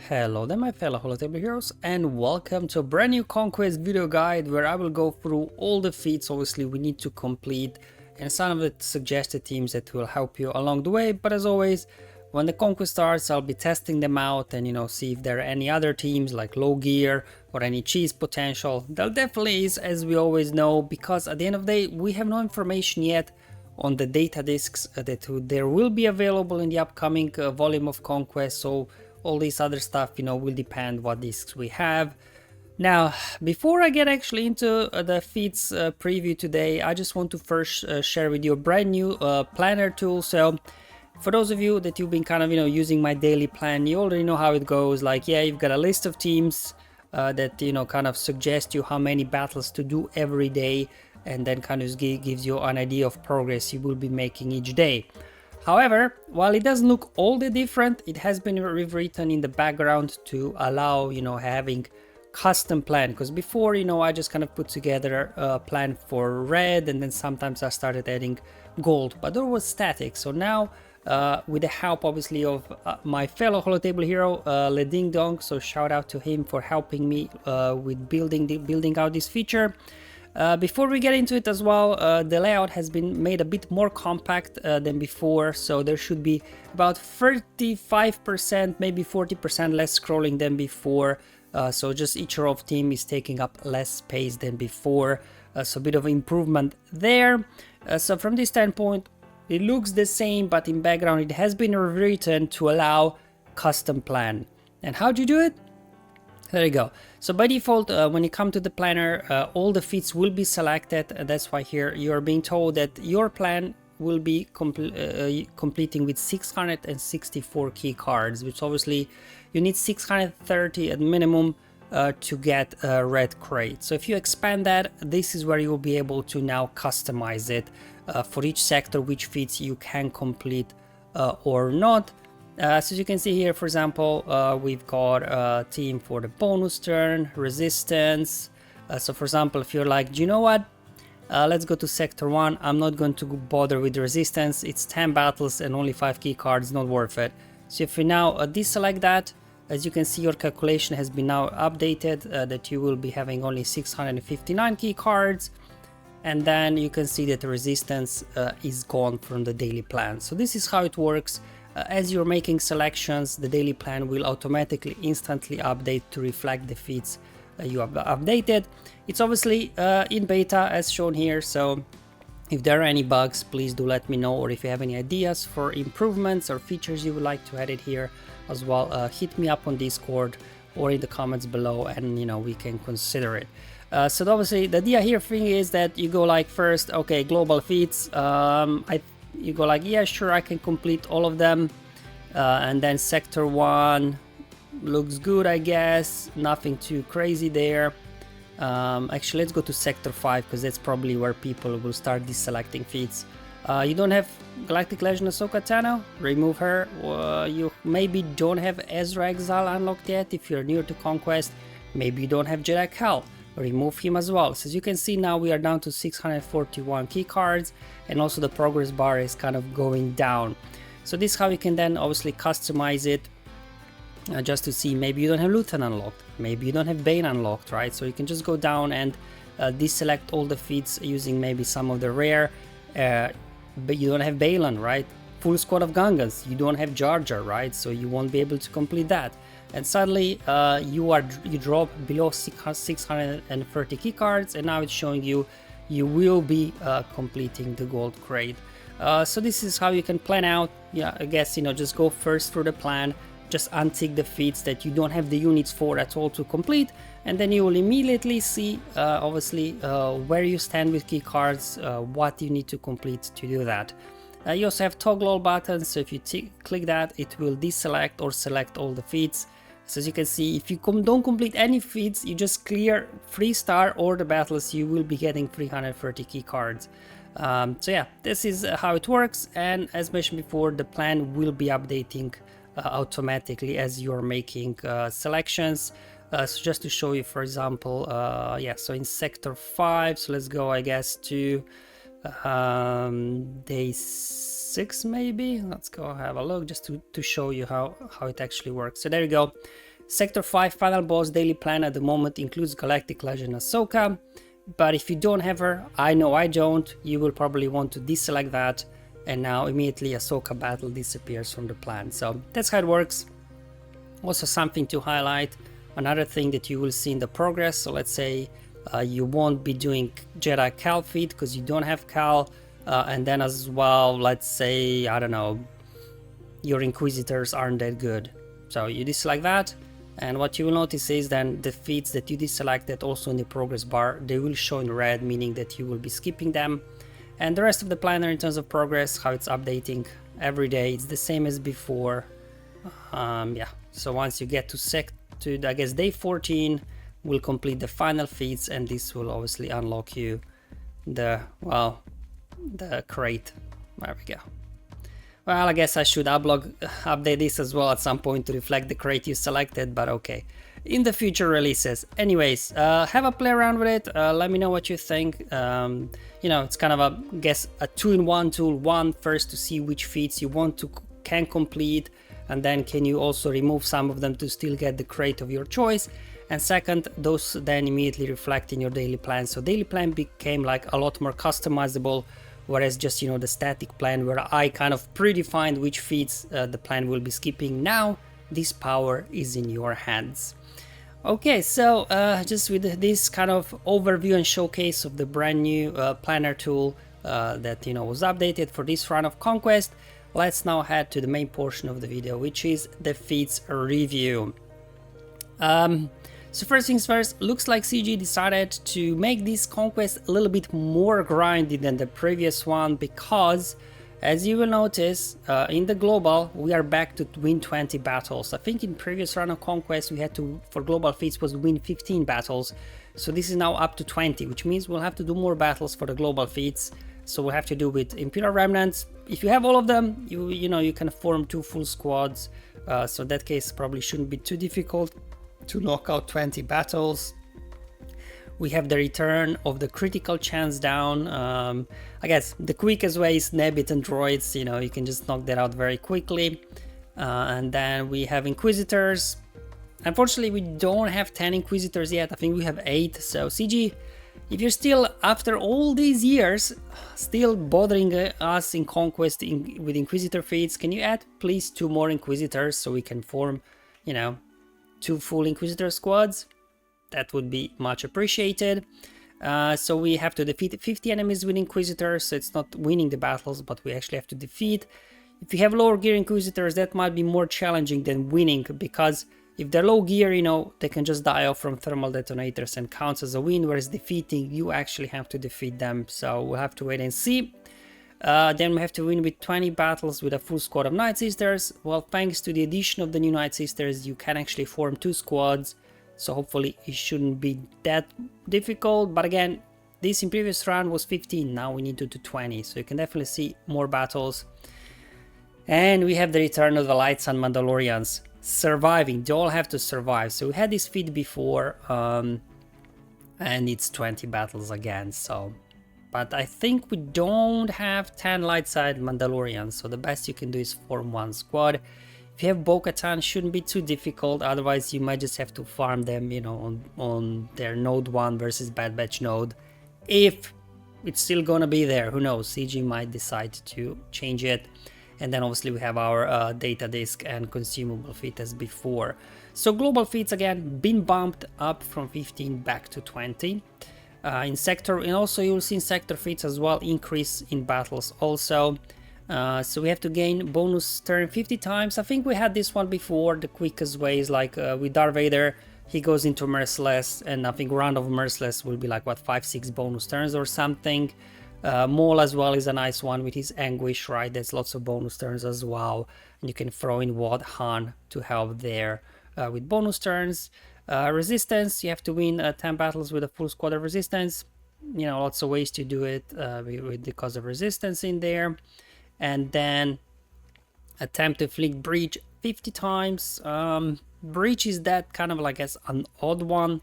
Hello there my fellow Holotable heroes, and welcome to a brand new Conquest video guide where I will go through all the feats obviously we need to complete and some of the suggested teams that will help you along the way. But as always, when the Conquest starts, I'll be testing them out and see if there are any other teams like low gear or any cheese potential. There definitely is, as we always know, because at the end of the day we have no information yet on the data discs that there will be available in the upcoming volume of Conquest. So all this other stuff will depend what discs we have. Now, before I get actually into the Feats preview today, I just want to first share with you a brand new planner tool. So for those of you that you've been kind of using my daily plan, you already know how it goes. Like, yeah, you've got a list of teams that kind of suggest you how many battles to do every day, and then kind of gives you an idea of progress you will be making each day. However, while it doesn't look all that different, it has been rewritten in the background to allow having custom plan, because before I just kind of put together a plan for red, and then sometimes I started adding gold, but there was static. So now with the help obviously of my fellow Holotable hero Le Ding Dong, so shout out to him for helping me with building out this feature. Before we get into it as well, the layout has been made a bit more compact than before, so there should be about 35%, maybe 40% less scrolling than before. So just each row of team is taking up less space than before, so a bit of improvement there. So from this standpoint, it looks the same, but in background it has been rewritten to allow custom plan. And how do you do it? There you go. So by default, when you come to the planner, all the feats will be selected. That's why here you are being told that your plan will be completing with 664 key cards, which obviously you need 630 at minimum to get a red crate. So if you expand that, this is where you will be able to now customize it for each sector, which feats you can complete or not. So as you can see here, for example, we've got a team for the bonus turn, resistance. So for example, if you're like, do you know what? Let's go to sector 1. I'm not going to bother with resistance. It's 10 battles and only 5 key cards, not worth it. So if you now deselect that, as you can see, your calculation has been now updated that you will be having only 659 key cards. And then you can see that the resistance is gone from the daily plan. So this is how it works. As you're making selections, the daily plan will automatically instantly update to reflect the feats you have updated. It's obviously in beta as shown here, so if there are any bugs, please do let me know, or if you have any ideas for improvements or features you would like to edit here as well, hit me up on Discord or in the comments below, and we can consider it. So obviously the idea here thing is that you go like first, okay, global feats, you go like, yeah, sure, I can complete all of them. And then sector 1 looks good, I guess. Nothing too crazy there. Actually, let's go to sector 5, because that's probably where people will start deselecting feats. You don't have Galactic Legend Ahsoka Tano? Remove her. You maybe don't have Ezra Exile unlocked yet if you're new to Conquest. Maybe you don't have Jedi Cal. Remove him as well. So as you can see, now we are down to 641 key cards, and also the progress bar is kind of going down. So this is how you can then obviously customize it, just to see maybe you don't have Luton unlocked, maybe you don't have Bane unlocked, right? So you can just go down and deselect all the feats using maybe some of the rare, but you don't have Balin, right? Full squad of Gungans, you don't have Jar Jar, right? So you won't be able to complete that. And suddenly you drop below 630 key cards, and now it's showing you will be completing the gold crate. So this is how you can plan out. Yeah, I guess just go first through the plan, just untick the feats that you don't have the units for at all to complete, and then you will immediately see obviously where you stand with key cards, what you need to complete to do that. You also have toggle all buttons, so if you click that, it will deselect or select all the feats. So as you can see, if you don't complete any feats, you just clear 3-star or the battles, you will be getting 330 key cards. So yeah, this is how it works, and as mentioned before, the plan will be updating automatically as you're making selections. So just to show you, for example, yeah, so in sector 5, so let's go, I guess, to day 6 maybe. Let's go have a look just to show you how it actually works. So there you go. Sector 5 final boss daily plan at the moment includes Galactic Legend Ahsoka, but if you don't have her, I know I don't, you will probably want to deselect that, and now immediately Ahsoka battle disappears from the plan. So that's how it works. Also something to highlight, another thing that you will see in the progress, so let's say you won't be doing Jedi Cal feat because you don't have Cal, and then as well, let's say, I don't know, your Inquisitors aren't that good. So you deselect that, and what you will notice is then the feats that you deselected also in the progress bar, they will show in red, meaning that you will be skipping them. And the rest of the planner in terms of progress, how it's updating every day, it's the same as before. Yeah, so once you get to I guess day 14, we'll complete the final feats, and this will obviously unlock you the crate. There we go. Well, I guess I should update this as well at some point to reflect the crate you selected, but okay. In the future releases. Anyways, have a play around with it. Let me know what you think. You know, it's kind of a, guess, a 2-in-1 tool. One, first to see which feats you can complete, and then can you also remove some of them to still get the crate of your choice. And second, those then immediately reflect in your daily plan. So daily plan became like a lot more customizable, whereas just, you know, the static plan where I kind of predefined which feats the plan will be skipping. Now this power is in your hands. Okay, so just with this kind of overview and showcase of the brand new planner tool that, you know, was updated for this round of Conquest, let's now head to the main portion of the video, which is the feats review. So first things first, looks like CG decided to make this Conquest a little bit more grindy than the previous one, because as you will notice, in the global, we are back to win 20 battles. I think in previous round of Conquest, we had to, for global feats, was win 15 battles. So this is now up to 20, which means we'll have to do more battles for the global feats. So we'll have to do with Imperial Remnants. If you have all of them, you know, you can form 2 full squads. So in that case, probably shouldn't be too difficult to knock out 20 battles. We have the return of the critical chance down. I guess the quickest way is Nebit and droids, you know, you can just knock that out very quickly. And then we have Inquisitors. Unfortunately, we don't have 10 Inquisitors yet. I think we have 8. So CG, if you're still, after all these years, still bothering us in Conquest with Inquisitor feats, can you add please 2 more Inquisitors so we can form, you know, 2 full Inquisitor squads? That would be much appreciated. So we have to defeat 50 enemies with Inquisitors, so it's not winning the battles, but we actually have to defeat. If you have lower gear Inquisitors, that might be more challenging than winning, because if they're low gear, you know, they can just die off from thermal detonators and counts as a win, whereas defeating, you actually have to defeat them, so we'll have to wait and see. Then we have to win with 20 battles with a full squad of Night Sisters. Well, thanks to the addition of the new Night Sisters, you can actually form 2 squads. So hopefully it shouldn't be that difficult, but again, this in previous round was 15, now we need to do 20, so you can definitely see more battles. And we have the return of the Light Sun Mandalorians, surviving, they all have to survive. So we had this feat before, and it's 20 battles again, so... But I think we don't have 10 light side Mandalorians, so the best you can do is form 1 squad. If you have Bo-Katan, shouldn't be too difficult, otherwise you might just have to farm them, you know, on their node 1 versus Bad Batch node. If it's still gonna be there, who knows, CG might decide to change it. And then obviously we have our data disk and consumable feat as before. So global feats again, been bumped up from 15 back to 20. In sector, and also you'll see in sector feats as well, increase in battles also. So we have to gain bonus turn 50 times. I think we had this one before. The quickest way is like with Darth Vader, he goes into Merciless, and I think round of Merciless will be like what, 5-6 bonus turns or something. Maul as well is a nice one with his Anguish, right? There's lots of bonus turns as well, and you can throw in Wad Han to help there with bonus turns. Resistance, you have to win 10 battles with a full squad of Resistance. You know, lots of ways to do it with the cause of Resistance in there. And then attempt to inflict breach 50 times. Breach is that kind of like as an odd one,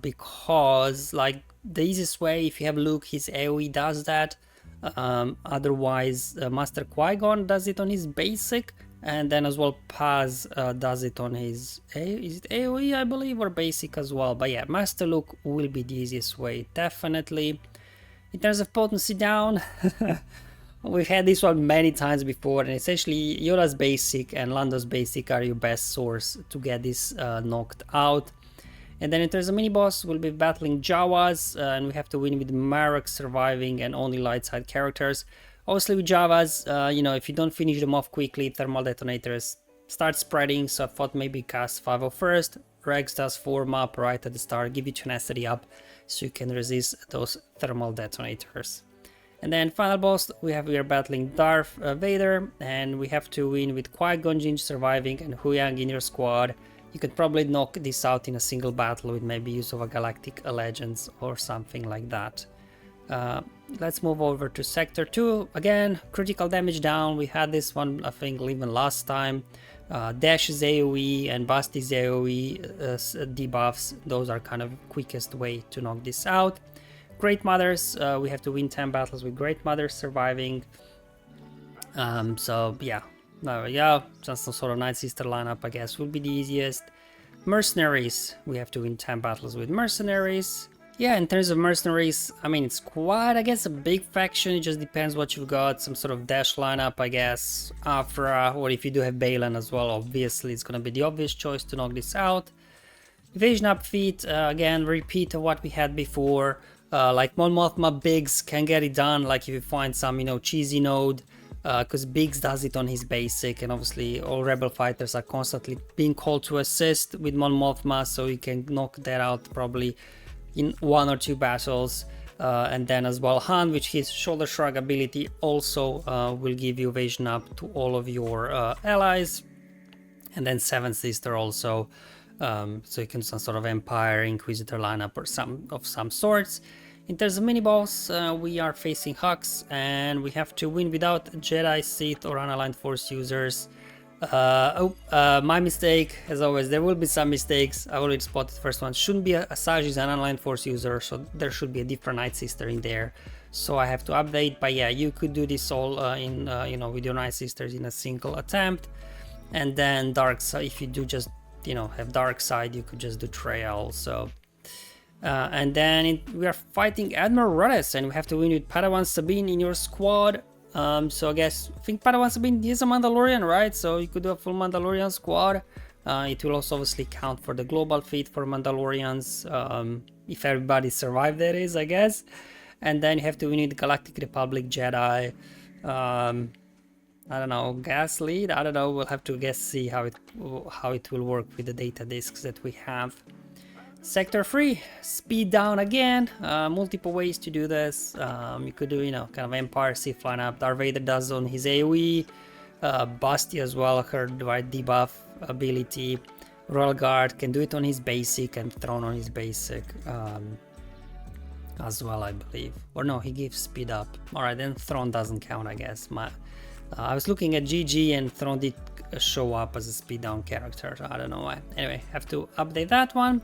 because like the easiest way, if you have Luke, his AoE does that. Otherwise Master Qui-Gon does it on his basic, And then as well, Paz does it on his is it AoE, I believe, or basic as well. But yeah, Master Look will be the easiest way, definitely. In terms of potency down, we've had this one many times before, and essentially Yoda's basic and Lando's basic are your best source to get this knocked out. And then in terms of mini boss, we'll be battling Jawas, and we have to win with Marek surviving and only light side characters. Obviously with Javas, you know, if you don't finish them off quickly, thermal detonators start spreading, so I thought maybe cast 5 first. Rex does form up right at the start, give you tenacity up, so you can resist those thermal detonators. And then final boss, we are battling Darth Vader, and we have to win with Qui-Gon Jinn surviving and Huyang in your squad. You could probably knock this out in a single battle with maybe use of a Galactic Legends or something like that. Let's move over to Sector 2. Again, critical damage down. We had this one, I think, even last time. Dash's AoE and Basti's AoE debuffs. Those are kind of quickest way to knock this out. Great Mothers. We have to win 10 battles with Great Mothers surviving. So yeah, there we go. Just some sort of Night Sister lineup, I guess, would be the easiest. Mercenaries. We have to win 10 battles with Mercenaries. Yeah, in terms of Mercenaries, I mean, it's quite, I guess, a big faction. It just depends what you've got. Some sort of dash lineup, I guess. Afra, or if you do have Balan as well, obviously it's going to be the obvious choice to knock this out. Evasion up feat, again, repeat of what we had before. Like Mon Mothma, Biggs can get it done, like if you find some, you know, cheesy node. Because Biggs does it on his basic, and obviously all Rebel fighters are constantly being called to assist with Mon Mothma, so you can knock that out probably in 1 or 2 battles. And then as well Han, which his shoulder shrug ability also will give you evasion up to all of your allies. And then Seventh Sister also, so you can some sort of Empire Inquisitor lineup or some sorts. In terms of mini boss, we are facing Hux, and we have to win without Jedi, Sith, or unaligned Force users. My mistake, as always, there will be some mistakes. I already spotted the first one. Shouldn't be Asajj is an unaligned Force user, so there should be a different Night Sister in there. So I have to update, but yeah, you could do this all in, you know, with your Night Sisters in a single attempt. And then Dark Side, if you do just, you know, have Dark Side, you could just do Traya also. And then we are fighting Admiral Rudess, and we have to win with Padawan Sabine in your squad. So I think Padawan Sabine is a Mandalorian, right? So you could do a full Mandalorian squad. It will also obviously count for the global feat for Mandalorians, if everybody survived, that is, I guess. And then you have to win with Galactic Republic Jedi. I don't know, gas lead. I don't know. We'll have to see how it will work with the data disks that we have. Sector 3, speed down again. Multiple ways to do this. You could do, you know, kind of Empire Sith lineup. Darth Vader does on his AoE. Basti as well, her right debuff ability. Royal Guard can do it on his basic, and Throne on his basic as well, I believe. Or no, he gives speed up. Alright, then Throne doesn't count, I guess. I was looking at GG and Throne did show up as a speed down character. So I don't know why. Anyway, have to update that one.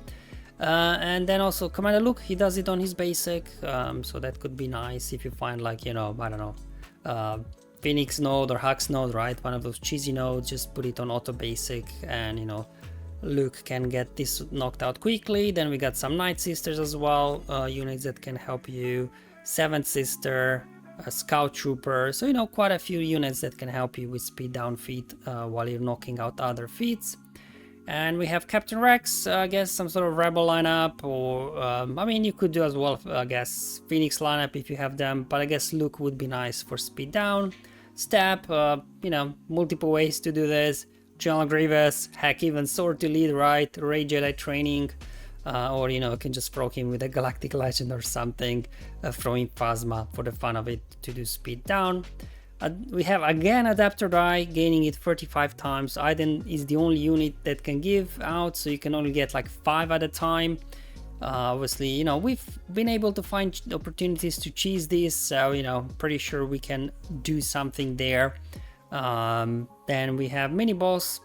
And then also Commander Luke, he does it on his basic, so that could be nice if you find, like, you know, I don't know, Phoenix node or Hux node, right? One of those cheesy nodes, just put it on auto basic, and, you know, Luke can get this knocked out quickly. Then we got some Night Sisters as well, units that can help you. Seventh Sister, a Scout Trooper, so, you know, quite a few units that can help you with speed down feat while you're knocking out other feats. And we have Captain Rex, I guess some sort of Rebel lineup, or I mean, you could do as well, I guess, Phoenix lineup if you have them, but I guess Luke would be nice for speed down. Step, you know, multiple ways to do this. General Grievous, heck, even Sword to lead, right? Ray Jedi training, or, you know, you can just throw him with a Galactic Legend or something, throw in Phasma for the fun of it to do speed down. We have again Adapter Die, gaining it 35 times. Aiden is the only unit that can give out, so you can only get like 5 at a time. Obviously, you know, we've been able to find opportunities to cheese this, so, you know, pretty sure we can do something there. Then we have mini boss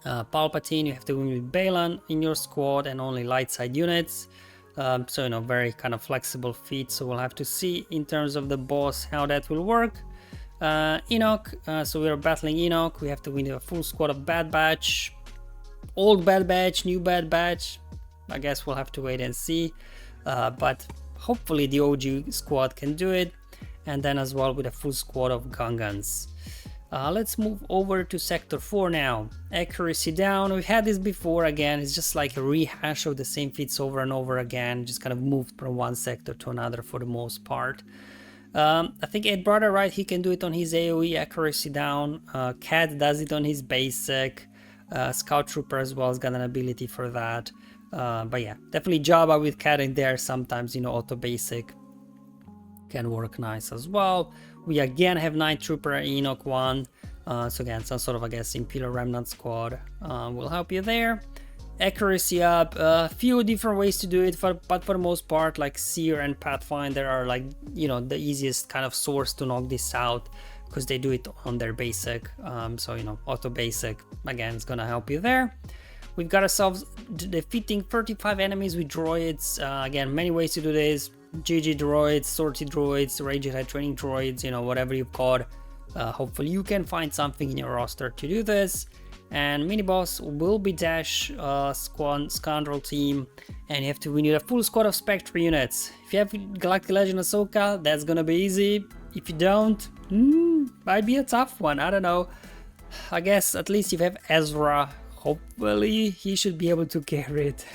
Palpatine. You have to win with Balan in your squad and only light side units. So, you know, very kind of flexible feat, so we'll have to see in terms of the boss how that will work. Enoch, so we're battling Enoch. We have to win a full squad of Bad Batch. Old Bad Batch, new Bad Batch. I guess we'll have to wait and see. But hopefully the OG squad can do it. And then as well with a full squad of Gungans. Let's move over to Sector 4 now. Accuracy down. We've had this before. Again, it's just like a rehash of the same feats over and over again. Just kind of moved from one sector to another for the most part. I think Ed Brother, right, he can do it on his AoE, accuracy down. Cat does it on his basic. Scout Trooper as well has got an ability for that. But yeah, definitely Jabba with Cat in there. Sometimes, you know, auto basic can work nice as well. We again have Night Trooper Enoch 1. So again, some sort of, I guess, Imperial Remnant squad will help you there. Accuracy up, a few different ways to do it, but for the most part, like Seer and Pathfinder are like, you know, the easiest kind of source to knock this out, because they do it on their basic. So, you know, auto basic, again, is gonna help you there. We've got ourselves defeating 35 enemies with droids. Again, many ways to do this. GG droids, sortie droids, Ragehead training droids, you know, whatever you've got. Hopefully you can find something in your roster to do this. And mini boss will be Dash Scoundrel team, and you have to win a full squad of Spectre units. If you have Galactic Legend Ahsoka, that's gonna be easy. If you don't, might be a tough one. I don't know. I guess at least if you have Ezra, hopefully he should be able to carry it.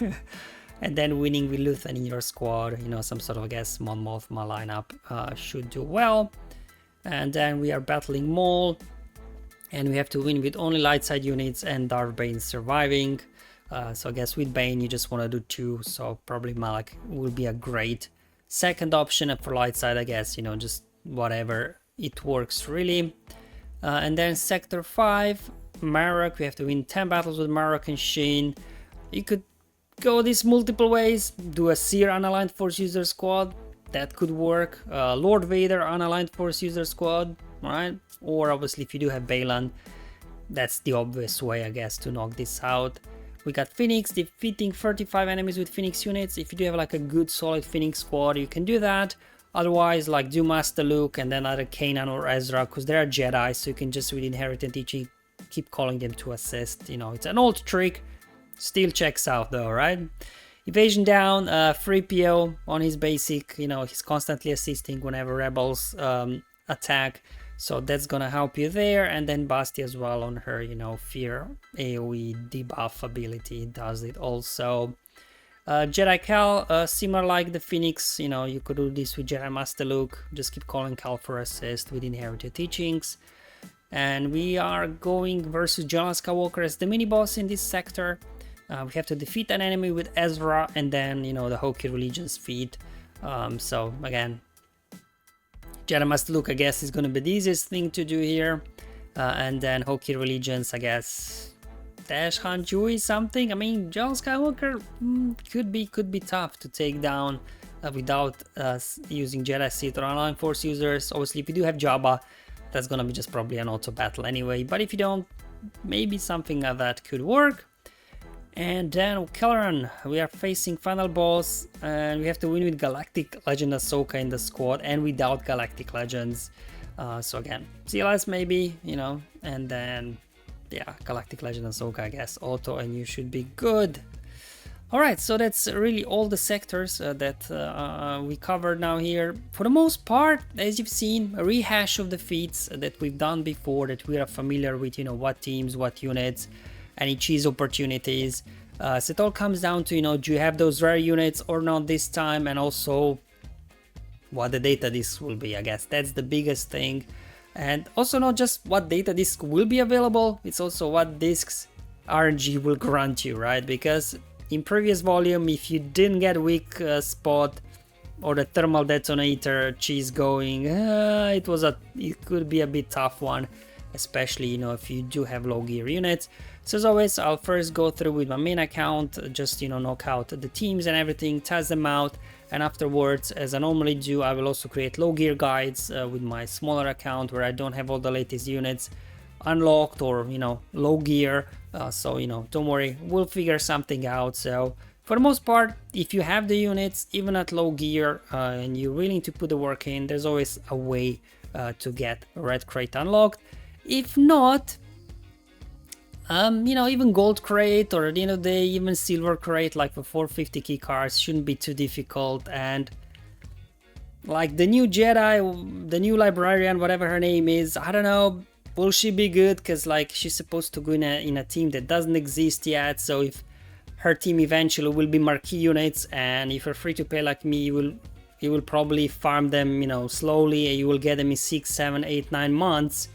And then winning with Luthen in your squad, you know, some sort of, I guess, Mon Mothma lineup should do well. And then we are battling Maul. And we have to win with only light side units and Darth Bane surviving. So I guess with Bane you just want to do 2, so probably Malak will be a great second option. And for light side, I guess, you know, just whatever it works really. And then Sector 5, Marok, we have to win 10 battles with Marok and Sheen. You could go these multiple ways, do a Seer Unaligned Force User Squad, that could work. Lord Vader Unaligned Force User Squad, right? Or obviously if you do have Baylan, that's the obvious way, I guess, to knock this out. We got Phoenix defeating 35 enemies with Phoenix units. If you do have like a good solid Phoenix squad, you can do that. Otherwise, like do Master Luke and then either Kanan or Ezra, because they are Jedi, so you can just with Inheritance teaching keep calling them to assist. You know, it's an old trick, still checks out though, right? Evasion down, 3PO on his basic, you know, he's constantly assisting whenever rebels attack. So that's gonna help you there. And then Basti as well on her, you know, Fear AoE debuff ability does it also. Jedi Cal, similar like the Phoenix, you know, you could do this with Jedi Master Luke. Just keep calling Cal for assist with Inherited Teachings. And we are going versus General Skywalker as the mini boss in this sector. We have to defeat an enemy with Ezra and then, you know, the Hoki Religions feat. So again, Jedi Master Luke, I guess, is going to be the easiest thing to do here. And then Hoki Religions, I guess, Dash Han Chewie something. I mean, General Skywalker could be tough to take down without using Jedi Sith or Online Force users. Obviously, if you do have Jabba, that's going to be just probably an auto battle anyway. But if you don't, maybe something like that could work. And then Kelleran, we are facing final boss, and we have to win with Galactic Legend Ahsoka in the squad and without Galactic Legends. So again, CLS maybe, you know, and then yeah, Galactic Legend Ahsoka, I guess, auto, and you should be good. Alright, so that's really all the sectors that we covered now here. For the most part, as you've seen, a rehash of the feats that we've done before, that we are familiar with, you know, what teams, what units, any cheese opportunities. So it all comes down to, you know, do you have those rare units or not this time, and also what the data disc will be. I guess that's the biggest thing. And also not just what data disc will be available, it's also what discs RNG will grant you, right? Because in previous volume, if you didn't get weak spot or the thermal detonator cheese going, it could be a bit tough one, especially, you know, if you do have low gear units. So as always, I'll first go through with my main account, just, you know, knock out the teams and everything, test them out, and afterwards, as I normally do, I will also create low gear guides with my smaller account where I don't have all the latest units unlocked or, you know, low gear. So, you know, don't worry, we'll figure something out. So for the most part, if you have the units, even at low gear, and you're willing to put the work in, there's always a way to get a red crate unlocked. If not, you know, even gold crate, or at the end of the day, even silver crate, like for 450 key cards, shouldn't be too difficult. And like the new Jedi, the new librarian, whatever her name is, I don't know, will she be good? Because like she's supposed to go in a team that doesn't exist yet. So if her team eventually will be marquee units, and if you're free to play like me, you will probably farm them, you know, slowly, and you will get them in 6, 7, 8, 9 months.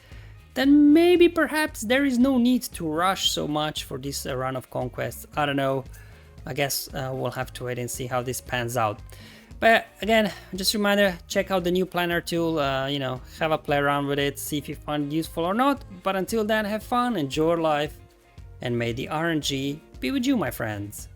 Then maybe perhaps there is no need to rush so much for this run of Conquest. I don't know. I guess we'll have to wait and see how this pans out. But again, just a reminder, check out the new planner tool, you know, have a play around with it, see if you find it useful or not. But until then, have fun, enjoy your life, and may the RNG be with you, my friends.